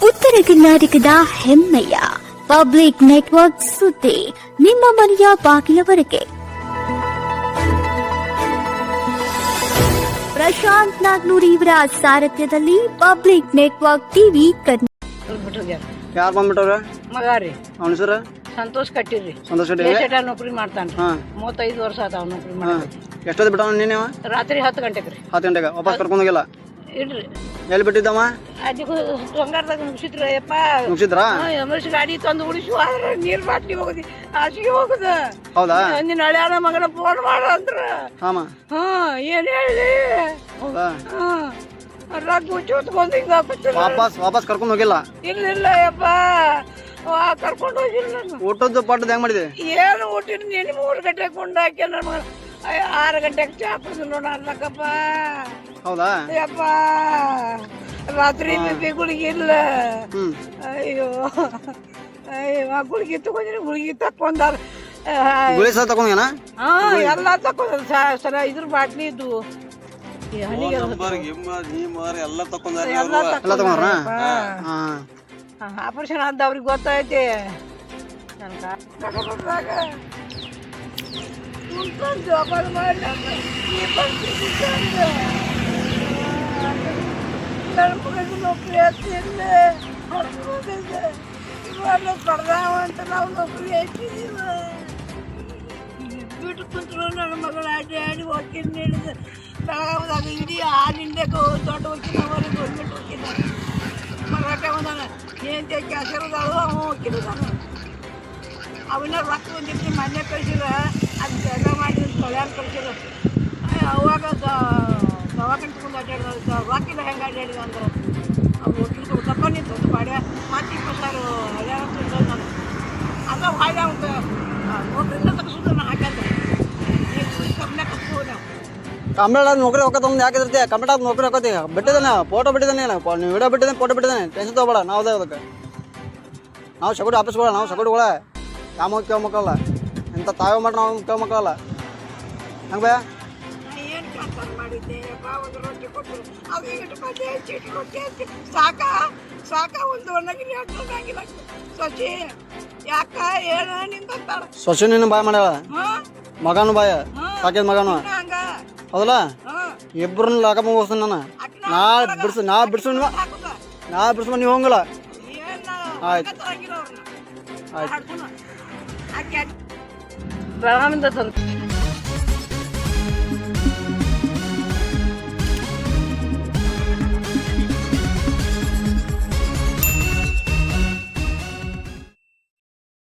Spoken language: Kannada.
ಉತ್ತರ ಕರ್ನಾಟಕದ ಹೆಮ್ಮೆಯ ಪಬ್ಲಿಕ್ ನೆಟ್ವರ್ಕ್ ಸುದ್ದಿ ನಿಮ್ಮ ಮನೆಯ ಬಾಗಿಲವರೆಗೆ. ಪ್ರಶಾಂತ್ ನಾಗ್ನೂರ್ ಇವರ ಸಾರಥ್ಯದಲ್ಲಿ ಪಬ್ಲಿಕ್ ನೆಟ್ವರ್ಕ್ ಟಿವಿ ಯಾರು ಬಂದ್ಬಿಟ್ಟವ್ರ ಮಗ ರೀ ಅವನ ಹೆಸರು ಸಂತೋಷ್ ಕಟ್ಟಿರಿ. ಸಂತೋಷ್ ಕಟ್ಟಿ ನೌಕರಿ ಮಾಡ್ತಾನ್ರಿ. 35 ವರ್ಷ ಆತಾವ ನೌಕರಿ ಮಾಡಿ. ಎಷ್ಟೊತ್ತು ಬಿಟ್ಟವ ನೀನು? ರಾತ್ರಿ 10 ಗಂಟೆಗೆ ರೀ. 10 ಗಂಟೆಗೆ ವಾಪಸ್ ಕರ್ಕೊಂಡು ಹೋಗಿಲ್ಲ? ಇಲ್ರಿ. ಎಲ್ಲಿ ಬಿಟ್ಟಿದ್ದವ? ಅಜ್ಜಿ ಬಂಗಾರದಾಗ ಮುಗಿಸಿದ್ರ ಯಪ್ಪ. ಮುಗಿಸಿದ್ರಾ? ಎಮರ್ಸಿ ಗಾಡಿ ತಂದು ಉಳಿಸಿ ಆದ್ರೆ ನೀರ್ ಬಾಟ್ಲಿ ಹೋಗುದಿ ಹಾಸಿಗೆ ಹೋಗುದ. ಹೌದಾ? ನಿನ್ನ ಹಳ್ಯಾನ ಮಗನ ಫೋನ್ ಮಾಡ ಅಂದ್ರ ಏನ್ ಹೇಳಿ ವಾಪಸ್ ಕರ್ಕೊಂಡು ಹೋಗಿಲ್ಲ? ಇಲ್ಲ ಯಪ್ಪ, ಕರ್ಕೊಂಡು ಹೋಗಿಲ್ಲ. ಊಟದ್ದು ಪಾಟದ ಹೆಂಗ್ ಮಾಡಿದೆ? ಏನು ಊಟಿನ ನೀನು 3 ಗಂಟೆಗೆ ಕೊಂಡ ಹಾಕಿ ನನ್ನ ಮಗ 6 ಗಂಟೆಗೆ ಚಾ ಕುಡಿದು ನೋಡ ಅಲ್ಲಕ್ಕಪ್ಪ. ಹೌದಾ? ಯಪ್ಪ ರಾತ್ರಿ ಗುಳಿಗೆ ಇಲ್ಲ. ಅಯ್ಯೋ ಆ ಗುಳಿಗೆ ತಗೊಂಡ್ರಿ, ಗುಳಿಗೆ ತಕೊಂಡಾರ. ಗುಳಿ ಸಹ ತಗೊಂಡೇನ? ಎಲ್ಲ ತಕೊಂಡ್ರ ಸರ ಇದ್ರ ಬಾಟ್ಲಿ ಇದ್ದು ಆಪರೇಷನ್ ಆದ ಅವ್ರಿಗೆ ಗೊತ್ತೈತಿ. ಜೋಪಾನ ಮಾಡಿ ನೌಕರಿ ಹಚ್ಚಿಲ್ಲ, ಪಡ್ದಾವ ಅಂತ ನಾವು ನೌಕರಿ ಹಚ್ಚಿದೀವ. ಬಿಟ್ಟು ಕುಂತರು ನನ್ನ ಮಗಳು ಆಡಿ ಹೋಗ್ತೀನಿ ಹೇಳಿದ ಬೆಳಗಾವದಾಗ ಇಡೀ ಹಾಲಿಂಡೆ ದೊಡ್ಡ ಹೋಗಿನವರೆ ಗೌರ್ಮೆಂಟ್ ಹೋಗಿದ್ದ ಮರಾಠ ಬಂದಾನ. ಏನು ಕೆಸರದಾಳು ಅವ ಹೋಗಿದ್ದಾನ. ಅವನ್ನ ರೊಕ್ಕ ಬಂದಿಟ್ಟು ಮನೆ ಕಳ್ಸಿರ ಅದು ಜಾಗ ಮಾಡಿ ತೊಳ್ಯಾರ ಕಳ್ಸಿರ. ಅವಾಗ ದವಾಖಾನೆ ತಗೊಂಡು ಅಡ್ಡಾಡಿದ ರೊಕ್ಕಿಲ್ಲ ಹೆಂಗೆ ಅಡ್ಡಾಡಿದ ಅಂದ್ರೆ ಅವ್ರು ಹೋಗಿದ್ದು ತಗೊಂಡಿತ್ತು ಮಾಡ್ಯ ಮತ್ತೆ 20,000 ಹಳ್ಯಾರ ನಾನು ಅದ ಹಾಗೆ ಅವ್ನು ನೌಕರಿಯಿಂದ ತಗ್ಸೋದು ನಾನು ಹಾಕಂದ್ರೆ ಕಮ್ಮಿ ಕಟ್ಬೋದು ನಾವು. ಕಂಬಳ ನೌಕರಿ ಹೋಗೋದು ಯಾಕಿರ್ತಿ? ಕಂಬಳ ನೌಕರಿ ಹೋಗೋತಿ ಬಿಟ್ಟಿದ್ದಾನೆ, ಫೋಟೋ ಬಿಟ್ಟಿದ್ದಾನೆ, ನೀವು ವಿಡಿಯೋ ಬಿಟ್ಟಿದ್ದಾನೆ, ಫೋಟೋ ಬಿಟ್ಟಿದ್ದಾನೆ. ಟೆನ್ಷನ್ ತಗೋಬೇಡ. ನಾವು ಅದಕ್ಕೆ ನಾವು ಸಗಡು ಆಫೀಸ್ಗಳ, ನಾವು ಸಗಡುಗಳ ಯಾವ ಕೇಳೋ ಮಕ್ಕಳಲ್ಲ, ಇಂಥ ತಾವೇ ಮಾಡಿ ನಾವು ಕೇಳೋ ಮಕ್ಕಳಲ್ಲ. ಹಂಗೆ ಭಯ ಏನು ಕೆಲಸ ಮಾಡಿದ್ದೆ ಒಂದು ರೊಟ್ಟಿ ಕೊಟ್ಟರು ಅದು ಇಟ್ಟು ಕೊಟ್ಟೆ ಚೀಟಿ ಕೊಟ್ಟೆ ಸಾಕ ಒಂದು ಒಣಗಿರಿ ಹಾಕಿಲ್ಲ ಸೊಚಿ ಯಾಕ ಏನ ನಿಂತಾಳ ಸೊಸೆನೂ ಬಾಯ್ ಮಾಡ್ಯಾಳ, ಮಗನೂ ಬಾಯ ಸಾಕಿದ ಮಗನು. ಹಂಗ ಹೌದಲ್ಲ? ಇಬ್ಬರನ್ನ ಲಾಕಪ್ಪ ಹೋಗ್ತಾನೆ ನಾನು. ನಾ ಬಿಡ್ಸು ನೀವು ಹೋಗಲ್ಲ. ಆಯ್ತು ಬೆಳಗಾವಿಂದ ತಂದು